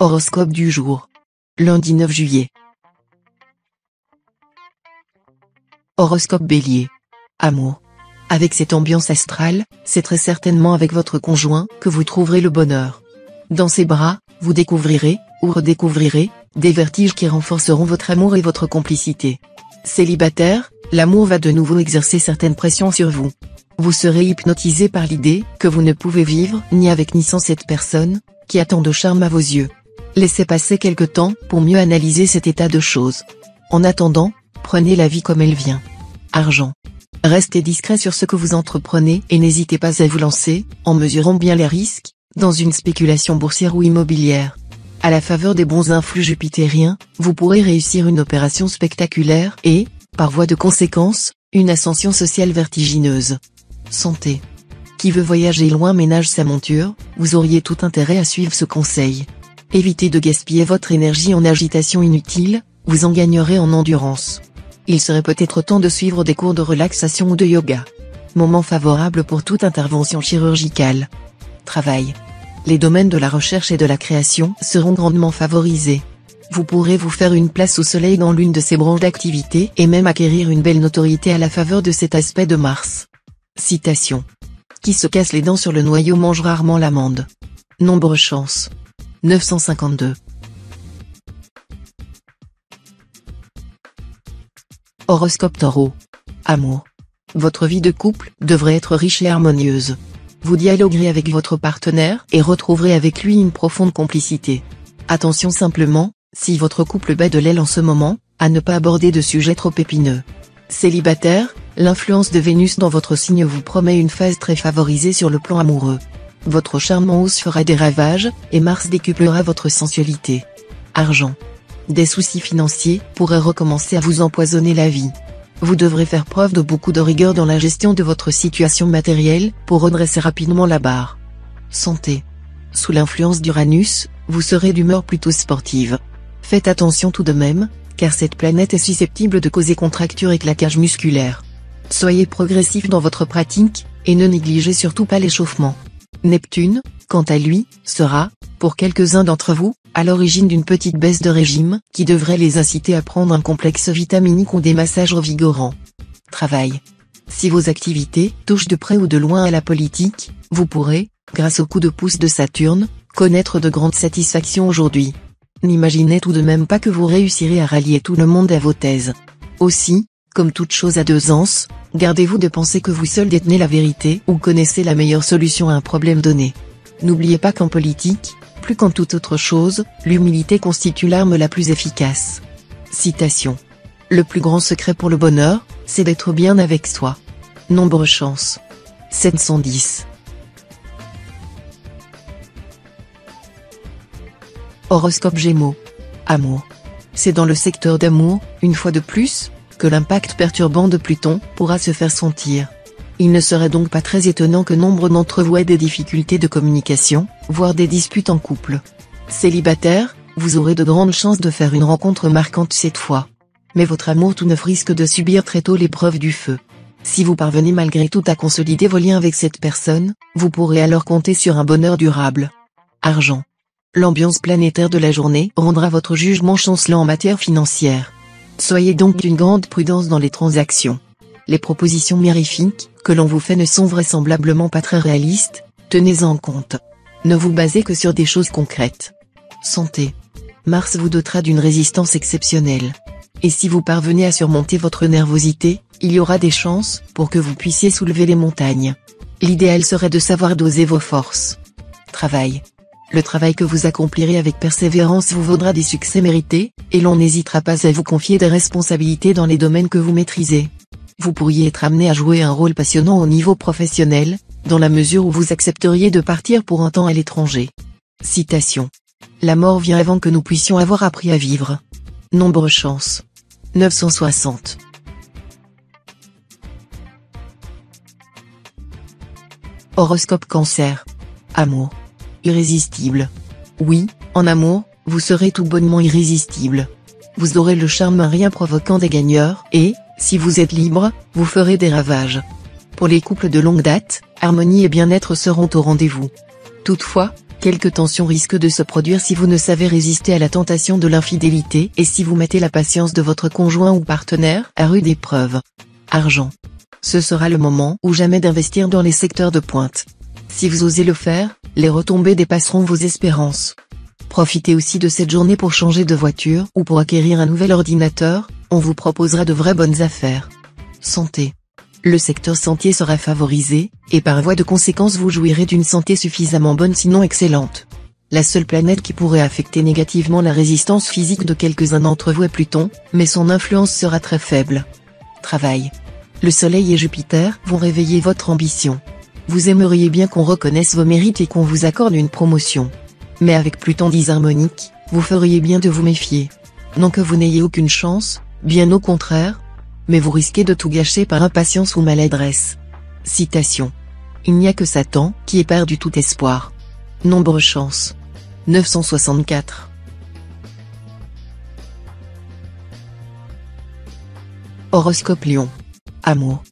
Horoscope du jour. Lundi 9 juillet. Horoscope Bélier. Amour. Avec cette ambiance astrale, c'est très certainement avec votre conjoint que vous trouverez le bonheur. Dans ses bras, vous découvrirez, ou redécouvrirez, des vertiges qui renforceront votre amour et votre complicité. Célibataire, l'amour va de nouveau exercer certaines pressions sur vous. Vous serez hypnotisé par l'idée que vous ne pouvez vivre ni avec ni sans cette personne, qui a tant de charme à vos yeux. Laissez passer quelque temps pour mieux analyser cet état de choses. En attendant, prenez la vie comme elle vient. Argent. Restez discret sur ce que vous entreprenez et n'hésitez pas à vous lancer, en mesurant bien les risques, dans une spéculation boursière ou immobilière. À la faveur des bons influx jupitériens, vous pourrez réussir une opération spectaculaire et, par voie de conséquence, une ascension sociale vertigineuse. Santé. Qui veut voyager loin ménage sa monture, vous auriez tout intérêt à suivre ce conseil. Évitez de gaspiller votre énergie en agitation inutile, vous en gagnerez en endurance. Il serait peut-être temps de suivre des cours de relaxation ou de yoga. Moment favorable pour toute intervention chirurgicale. Travail. Les domaines de la recherche et de la création seront grandement favorisés. Vous pourrez vous faire une place au soleil dans l'une de ces branches d'activité et même acquérir une belle notoriété à la faveur de cet aspect de Mars. Citation. Qui se casse les dents sur le noyau mange rarement l'amande. Nombre chance. 952. Horoscope Taureau. Amour. Votre vie de couple devrait être riche et harmonieuse. Vous dialoguerez avec votre partenaire et retrouverez avec lui une profonde complicité. Attention simplement, si votre couple bat de l'aile en ce moment, à ne pas aborder de sujets trop épineux. Célibataire, l'influence de Vénus dans votre signe vous promet une phase très favorisée sur le plan amoureux. Votre charme en hausse fera des ravages, et Mars décuplera votre sensualité. Argent. Des soucis financiers pourraient recommencer à vous empoisonner la vie. Vous devrez faire preuve de beaucoup de rigueur dans la gestion de votre situation matérielle, pour redresser rapidement la barre. Santé. Sous l'influence d'Uranus, vous serez d'humeur plutôt sportive. Faites attention tout de même, car cette planète est susceptible de causer contractures et claquages musculaires. Soyez progressif dans votre pratique, et ne négligez surtout pas l'échauffement. Neptune, quant à lui, sera, pour quelques-uns d'entre vous, à l'origine d'une petite baisse de régime, qui devrait les inciter à prendre un complexe vitaminique ou des massages revigorants. Travail. Si vos activités touchent de près ou de loin à la politique, vous pourrez, grâce au coup de pouce de Saturne, connaître de grandes satisfactions aujourd'hui. N'imaginez tout de même pas que vous réussirez à rallier tout le monde à vos thèses. Aussi, comme toute chose à deux anses, gardez-vous de penser que vous seul détenez la vérité ou connaissez la meilleure solution à un problème donné. N'oubliez pas qu'en politique, plus qu'en toute autre chose, l'humilité constitue l'arme la plus efficace. Citation. Le plus grand secret pour le bonheur, c'est d'être bien avec soi. Nombre chance. 710. Horoscope Gémeaux. Amour. C'est dans le secteur d'amour, une fois de plus, que l'impact perturbant de Pluton pourra se faire sentir. Il ne serait donc pas très étonnant que nombre d'entre vous aient des difficultés de communication, voire des disputes en couple. Célibataire, vous aurez de grandes chances de faire une rencontre marquante cette fois. Mais votre amour tout neuf risque de subir très tôt l'épreuve du feu. Si vous parvenez malgré tout à consolider vos liens avec cette personne, vous pourrez alors compter sur un bonheur durable. Argent. L'ambiance planétaire de la journée rendra votre jugement chancelant en matière financière. Soyez donc d'une grande prudence dans les transactions. Les propositions mirifiques que l'on vous fait ne sont vraisemblablement pas très réalistes, tenez-en compte. Ne vous basez que sur des choses concrètes. Santé. Mars vous dotera d'une résistance exceptionnelle. Et si vous parvenez à surmonter votre nervosité, il y aura des chances pour que vous puissiez soulever les montagnes. L'idéal serait de savoir doser vos forces. Travail. Le travail que vous accomplirez avec persévérance vous vaudra des succès mérités, et l'on n'hésitera pas à vous confier des responsabilités dans les domaines que vous maîtrisez. Vous pourriez être amené à jouer un rôle passionnant au niveau professionnel, dans la mesure où vous accepteriez de partir pour un temps à l'étranger. Citation. La mort vient avant que nous puissions avoir appris à vivre. Nombre chance. 960. Horoscope Cancer. Amour. Irrésistible. Oui, en amour, vous serez tout bonnement irrésistible. Vous aurez le charme rien provoquant des gagneurs, et, si vous êtes libre, vous ferez des ravages. Pour les couples de longue date, harmonie et bien-être seront au rendez-vous. Toutefois, Quelques tensions risquent de se produire si vous ne savez résister à la tentation de l'infidélité et si vous mettez la patience de votre conjoint ou partenaire à rude épreuve. Argent. Ce sera le moment ou jamais d'investir dans les secteurs de pointe. Si vous osez le faire, les retombées dépasseront vos espérances. Profitez aussi de cette journée pour changer de voiture ou pour acquérir un nouvel ordinateur, on vous proposera de vraies bonnes affaires. Santé. Le secteur santé sera favorisé, et par voie de conséquence vous jouirez d'une santé suffisamment bonne sinon excellente. La seule planète qui pourrait affecter négativement la résistance physique de quelques-uns d'entre vous est Pluton, mais son influence sera très faible. Travail. Le Soleil et Jupiter vont réveiller votre ambition. Vous aimeriez bien qu'on reconnaisse vos mérites et qu'on vous accorde une promotion. Mais avec Pluton disharmonique, vous feriez bien de vous méfier. Non que vous n'ayez aucune chance, bien au contraire, mais vous risquez de tout gâcher par impatience ou maladresse. Citation. Il n'y a que Satan qui ait perdu tout espoir. Nombre chance. 964. Horoscope Lion. Amour.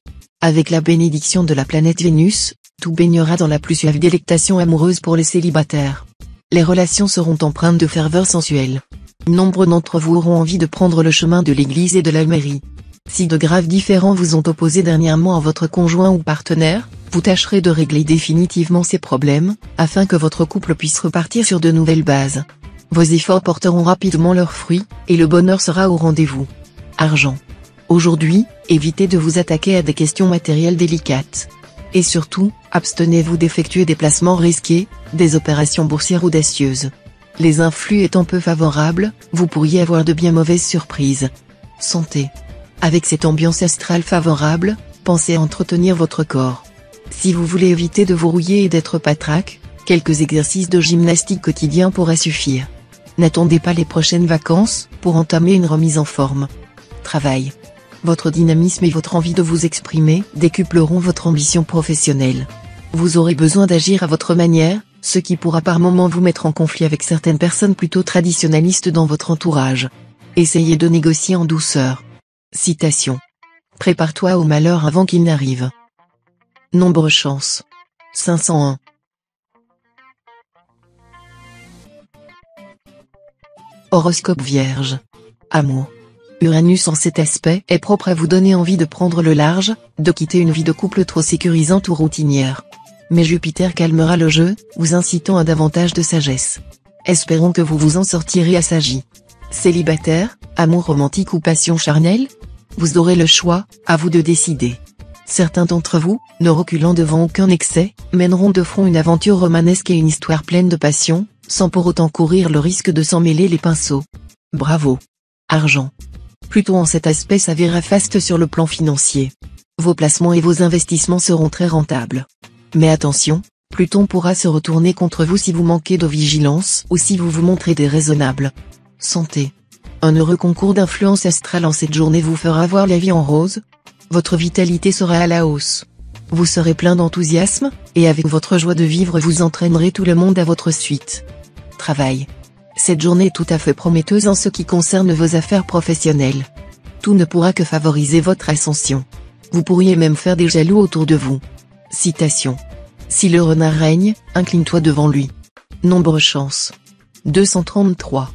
Avec la bénédiction de la planète Vénus, tout baignera dans la plus suave délectation amoureuse pour les célibataires. Les relations seront empreintes de ferveur sensuelle. Nombre d'entre vous auront envie de prendre le chemin de l'église et de la mairie. Si de graves différends vous ont opposé dernièrement à votre conjoint ou partenaire, vous tâcherez de régler définitivement ces problèmes, afin que votre couple puisse repartir sur de nouvelles bases. Vos efforts porteront rapidement leurs fruits, et le bonheur sera au rendez-vous. Argent. Aujourd'hui, évitez de vous attaquer à des questions matérielles délicates. Et surtout, abstenez-vous d'effectuer des placements risqués, des opérations boursières audacieuses. Les influx étant peu favorables, vous pourriez avoir de bien mauvaises surprises. Santé. Avec cette ambiance astrale favorable, pensez à entretenir votre corps. Si vous voulez éviter de vous rouiller et d'être patraque, quelques exercices de gymnastique quotidiens pourraient suffire. N'attendez pas les prochaines vacances pour entamer une remise en forme. Travail. Votre dynamisme et votre envie de vous exprimer décupleront votre ambition professionnelle. Vous aurez besoin d'agir à votre manière, ce qui pourra par moments vous mettre en conflit avec certaines personnes plutôt traditionnalistes dans votre entourage. Essayez de négocier en douceur. Citation. Prépare-toi au malheur avant qu'il n'arrive. Nombre chance. 501. Horoscope Vierge. Amour. Uranus en cet aspect est propre à vous donner envie de prendre le large, de quitter une vie de couple trop sécurisante ou routinière. Mais Jupiter calmera le jeu, vous incitant à davantage de sagesse. Espérons que vous vous en sortirez assagi. Célibataire, amour romantique ou passion charnelle? Vous aurez le choix, à vous de décider. Certains d'entre vous, ne reculant devant aucun excès, mèneront de front une aventure romanesque et une histoire pleine de passion, sans pour autant courir le risque de s'en mêler les pinceaux. Bravo. Argent. Pluton en cet aspect s'avérera faste sur le plan financier. Vos placements et vos investissements seront très rentables. Mais attention, Pluton pourra se retourner contre vous si vous manquez de vigilance ou si vous vous montrez déraisonnable. Santé. Un heureux concours d'influence astrale en cette journée vous fera voir la vie en rose. Votre vitalité sera à la hausse. Vous serez plein d'enthousiasme, et avec votre joie de vivre vous entraînerez tout le monde à votre suite. Travail. Cette journée est tout à fait prometteuse en ce qui concerne vos affaires professionnelles. Tout ne pourra que favoriser votre ascension. Vous pourriez même faire des jaloux autour de vous. Citation. Si le renard règne, incline-toi devant lui. Nombre chance. 233.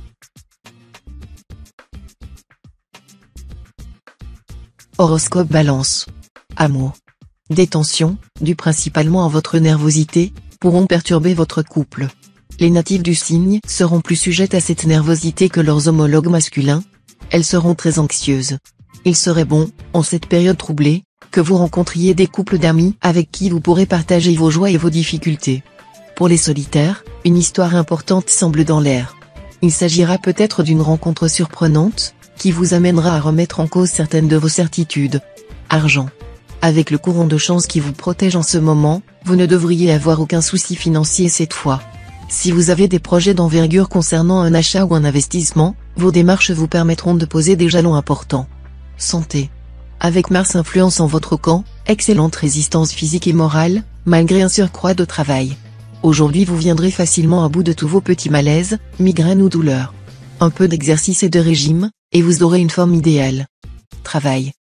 Horoscope Balance. Amour. Des tensions, dues principalement à votre nervosité, pourront perturber votre couple. Les natifs du signe seront plus sujettes à cette nervosité que leurs homologues masculins. Elles seront très anxieuses. Il serait bon, en cette période troublée, que vous rencontriez des couples d'amis avec qui vous pourrez partager vos joies et vos difficultés. Pour les solitaires, une histoire importante semble dans l'air. Il s'agira peut-être d'une rencontre surprenante, qui vous amènera à remettre en cause certaines de vos certitudes. Argent. Avec le courant de chance qui vous protège en ce moment, vous ne devriez avoir aucun souci financier cette fois. Si vous avez des projets d'envergure concernant un achat ou un investissement, vos démarches vous permettront de poser des jalons importants. Santé. Avec Mars influence en votre camp, excellente résistance physique et morale, malgré un surcroît de travail. Aujourd'hui vous viendrez facilement à bout de tous vos petits malaises, migraines ou douleurs. Un peu d'exercice et de régime, et vous aurez une forme idéale. Travail.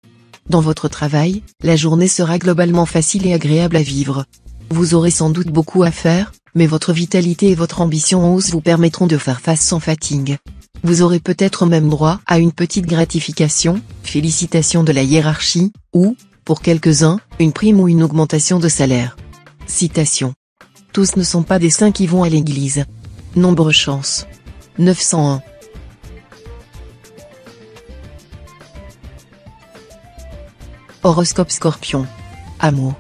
Dans votre travail, la journée sera globalement facile et agréable à vivre. Vous aurez sans doute beaucoup à faire, Mais votre vitalité et votre ambition en hausse vous permettront de faire face sans fatigue. Vous aurez peut-être même droit à une petite gratification, félicitations de la hiérarchie, ou, pour quelques-uns, une prime ou une augmentation de salaire. Citation. Tous ne sont pas des saints qui vont à l'église. Nombre chance. 901. Horoscope Scorpion. Amour.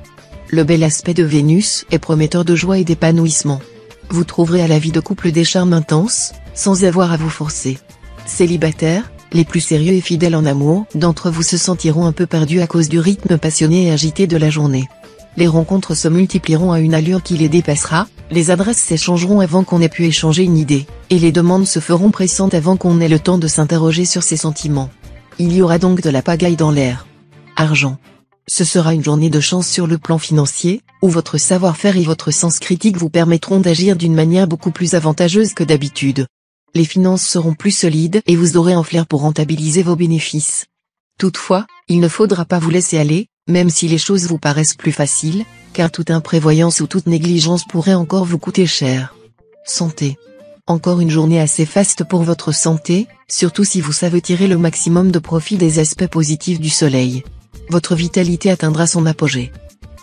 Le bel aspect de Vénus est prometteur de joie et d'épanouissement. Vous trouverez à la vie de couple des charmes intenses, sans avoir à vous forcer. Célibataires, les plus sérieux et fidèles en amour d'entre vous se sentiront un peu perdus à cause du rythme passionné et agité de la journée. Les rencontres se multiplieront à une allure qui les dépassera, les adresses s'échangeront avant qu'on ait pu échanger une idée, et les demandes se feront pressantes avant qu'on ait le temps de s'interroger sur ses sentiments. Il y aura donc de la pagaille dans l'air. Argent. Ce sera une journée de chance sur le plan financier, où votre savoir-faire et votre sens critique vous permettront d'agir d'une manière beaucoup plus avantageuse que d'habitude. Les finances seront plus solides et vous aurez un flair pour rentabiliser vos bénéfices. Toutefois, il ne faudra pas vous laisser aller, même si les choses vous paraissent plus faciles, car toute imprévoyance ou toute négligence pourrait encore vous coûter cher. Santé. Encore une journée assez faste pour votre santé, surtout si vous savez tirer le maximum de profit des aspects positifs du soleil. Votre vitalité atteindra son apogée.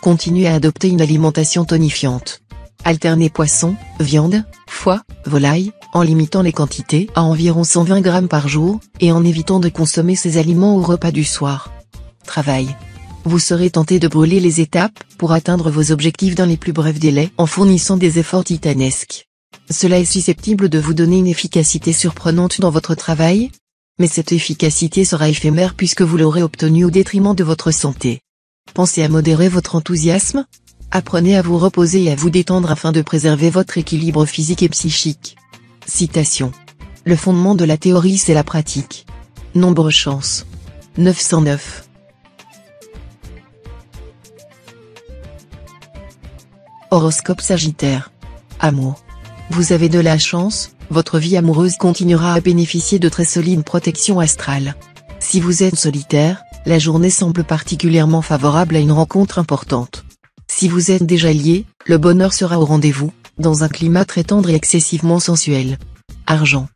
Continuez à adopter une alimentation tonifiante. Alternez poisson, viande, foie, volaille, en limitant les quantités à environ 120 grammes par jour, et en évitant de consommer ces aliments au repas du soir. Travail. Vous serez tenté de brûler les étapes pour atteindre vos objectifs dans les plus brefs délais en fournissant des efforts titanesques. Cela est susceptible de vous donner une efficacité surprenante dans votre travail, mais cette efficacité sera éphémère puisque vous l'aurez obtenue au détriment de votre santé. Pensez à modérer votre enthousiasme. Apprenez à vous reposer et à vous détendre afin de préserver votre équilibre physique et psychique. Citation. Le fondement de la théorie c'est la pratique. Nombre chance. 909. Horoscope Sagittaire. Amour. Vous avez de la chance, votre vie amoureuse continuera à bénéficier de très solides protections astrales. Si vous êtes solitaire, la journée semble particulièrement favorable à une rencontre importante. Si vous êtes déjà lié, le bonheur sera au rendez-vous, dans un climat très tendre et excessivement sensuel. Argent.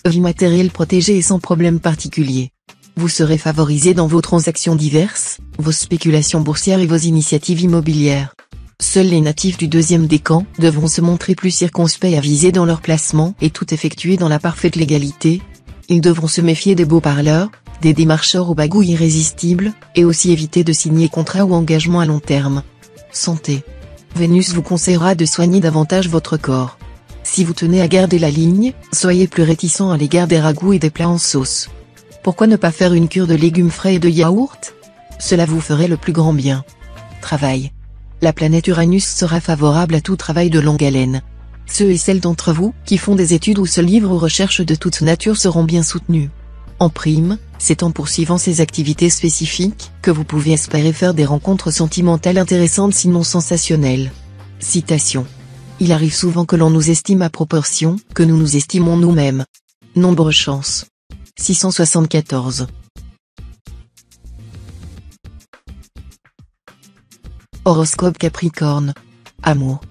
Vie matérielle protégée et sans problème particulier. Vous serez favorisé dans vos transactions diverses, vos spéculations boursières et vos initiatives immobilières. Seuls les natifs du deuxième décan devront se montrer plus circonspects et avisés dans leur placement et tout effectuer dans la parfaite légalité. Ils devront se méfier des beaux parleurs, des démarcheurs aux bagouilles irrésistibles, et aussi éviter de signer contrats ou engagements à long terme. Santé. Vénus vous conseillera de soigner davantage votre corps. Si vous tenez à garder la ligne, soyez plus réticent à l'égard des ragoûts et des plats en sauce. Pourquoi ne pas faire une cure de légumes frais et de yaourt? Cela vous ferait le plus grand bien. Travail. La planète Uranus sera favorable à tout travail de longue haleine. Ceux et celles d'entre vous qui font des études ou se livrent aux recherches de toute nature seront bien soutenus. En prime, c'est en poursuivant ces activités spécifiques que vous pouvez espérer faire des rencontres sentimentales intéressantes sinon sensationnelles. Citation. Il arrive souvent que l'on nous estime à proportion que nous nous estimons nous-mêmes. Nombre chance. 674. Horoscope Capricorne. Amour.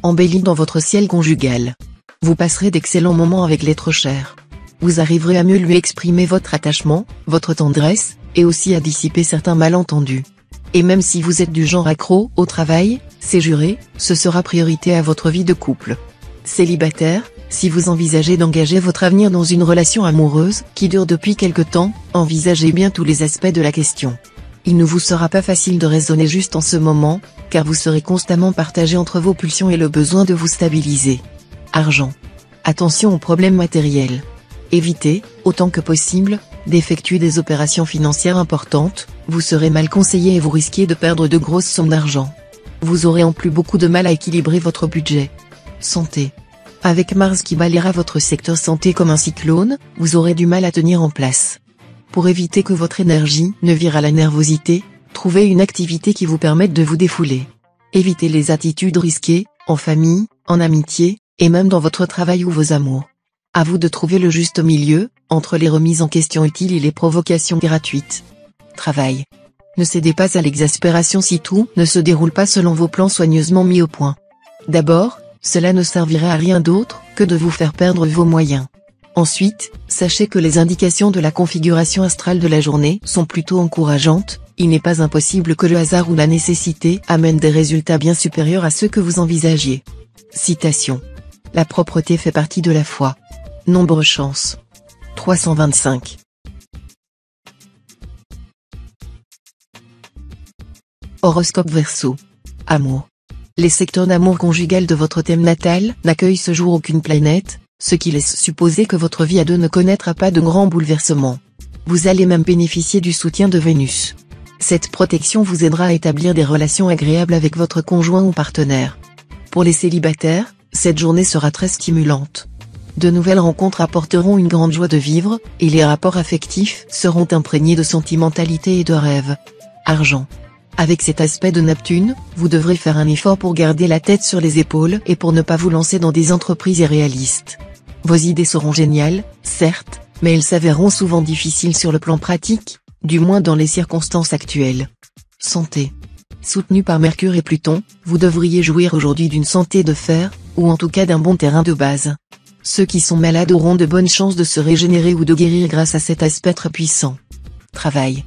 Embelli dans votre ciel conjugal. Vous passerez d'excellents moments avec l'être cher. Vous arriverez à mieux lui exprimer votre attachement, votre tendresse, et aussi à dissiper certains malentendus. Et même si vous êtes du genre accro au travail, c'est juré, ce sera priorité à votre vie de couple. Célibataire, si vous envisagez d'engager votre avenir dans une relation amoureuse qui dure depuis quelque temps, envisagez bien tous les aspects de la question. Il ne vous sera pas facile de raisonner juste en ce moment, car vous serez constamment partagé entre vos pulsions et le besoin de vous stabiliser. Argent. Attention aux problèmes matériels. Évitez, autant que possible, d'effectuer des opérations financières importantes, vous serez mal conseillé et vous risquez de perdre de grosses sommes d'argent. Vous aurez en plus beaucoup de mal à équilibrer votre budget. Santé. Avec Mars qui balayera votre secteur santé comme un cyclone, vous aurez du mal à tenir en place. Pour éviter que votre énergie ne vire à la nervosité, trouvez une activité qui vous permette de vous défouler. Évitez les attitudes risquées, en famille, en amitié, et même dans votre travail ou vos amours. À vous de trouver le juste milieu, entre les remises en question utiles et les provocations gratuites. Travail. Ne cédez pas à l'exaspération si tout ne se déroule pas selon vos plans soigneusement mis au point. D'abord, cela ne servirait à rien d'autre que de vous faire perdre vos moyens. Ensuite, sachez que les indications de la configuration astrale de la journée sont plutôt encourageantes. Il n'est pas impossible que le hasard ou la nécessité amène des résultats bien supérieurs à ceux que vous envisagiez. Citation. La propreté fait partie de la foi. Nombre chance. 325. Horoscope Verseau. Amour. Les secteurs d'amour conjugal de votre thème natal n'accueillent ce jour aucune planète, ce qui laisse supposer que votre vie à deux ne connaîtra pas de grands bouleversements. Vous allez même bénéficier du soutien de Vénus. Cette protection vous aidera à établir des relations agréables avec votre conjoint ou partenaire. Pour les célibataires, cette journée sera très stimulante. De nouvelles rencontres apporteront une grande joie de vivre, et les rapports affectifs seront imprégnés de sentimentalité et de rêves. Argent. Avec cet aspect de Neptune, vous devrez faire un effort pour garder la tête sur les épaules et pour ne pas vous lancer dans des entreprises irréalistes. Vos idées seront géniales, certes, mais elles s'avéreront souvent difficiles sur le plan pratique, du moins dans les circonstances actuelles. Santé. Soutenu par Mercure et Pluton, vous devriez jouir aujourd'hui d'une santé de fer, ou en tout cas d'un bon terrain de base. Ceux qui sont malades auront de bonnes chances de se régénérer ou de guérir grâce à cet aspect très puissant. Travail.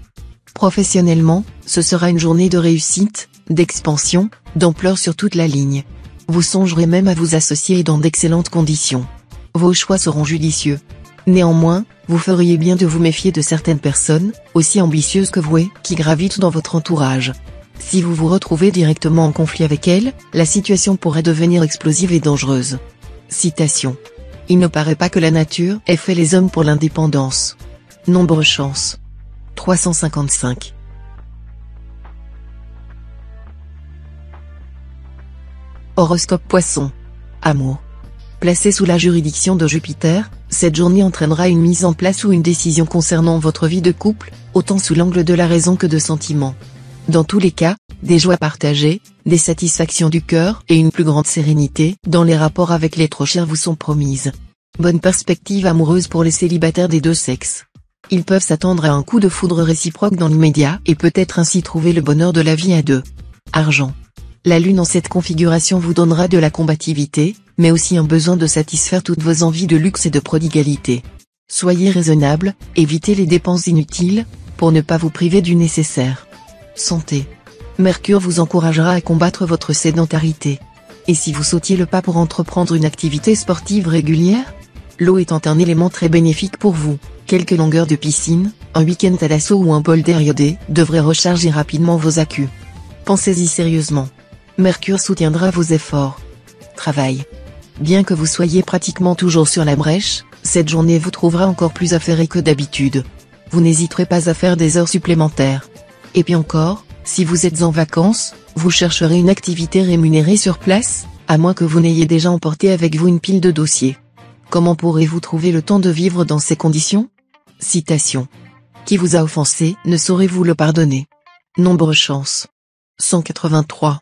Professionnellement, ce sera une journée de réussite, d'expansion, d'ampleur sur toute la ligne. Vous songerez même à vous associer dans d'excellentes conditions. Vos choix seront judicieux. Néanmoins, vous feriez bien de vous méfier de certaines personnes, aussi ambitieuses que vous, qui gravitent dans votre entourage. Si vous vous retrouvez directement en conflit avec elles, la situation pourrait devenir explosive et dangereuse. Citation. Il ne paraît pas que la nature ait fait les hommes pour l'indépendance. Nombre chance. 355. Horoscope Poisson. Amour. Placé sous la juridiction de Jupiter, cette journée entraînera une mise en place ou une décision concernant votre vie de couple, autant sous l'angle de la raison que de sentiments. Dans tous les cas, des joies partagées, des satisfactions du cœur et une plus grande sérénité dans les rapports avec l'être cher vous sont promises. Bonne perspective amoureuse pour les célibataires des deux sexes. Ils peuvent s'attendre à un coup de foudre réciproque dans l'immédiat et peut-être ainsi trouver le bonheur de la vie à deux. Argent. La lune en cette configuration vous donnera de la combativité, mais aussi un besoin de satisfaire toutes vos envies de luxe et de prodigalité. Soyez raisonnable, évitez les dépenses inutiles, pour ne pas vous priver du nécessaire. Santé. Mercure vous encouragera à combattre votre sédentarité. Et si vous sautiez le pas pour entreprendre une activité sportive régulière? L'eau étant un élément très bénéfique pour vous, quelques longueurs de piscine, un week-end à l'assaut ou un bol d'air iodé devraient recharger rapidement vos accus. Pensez-y sérieusement. Mercure soutiendra vos efforts. Travail. Bien que vous soyez pratiquement toujours sur la brèche, cette journée vous trouvera encore plus affairé que d'habitude. Vous n'hésiterez pas à faire des heures supplémentaires. Et puis encore, si vous êtes en vacances, vous chercherez une activité rémunérée sur place, à moins que vous n'ayez déjà emporté avec vous une pile de dossiers. Comment pourrez-vous trouver le temps de vivre dans ces conditions? Citation. Qui vous a offensé, ne saurez-vous le pardonner. Nombre chance. 183.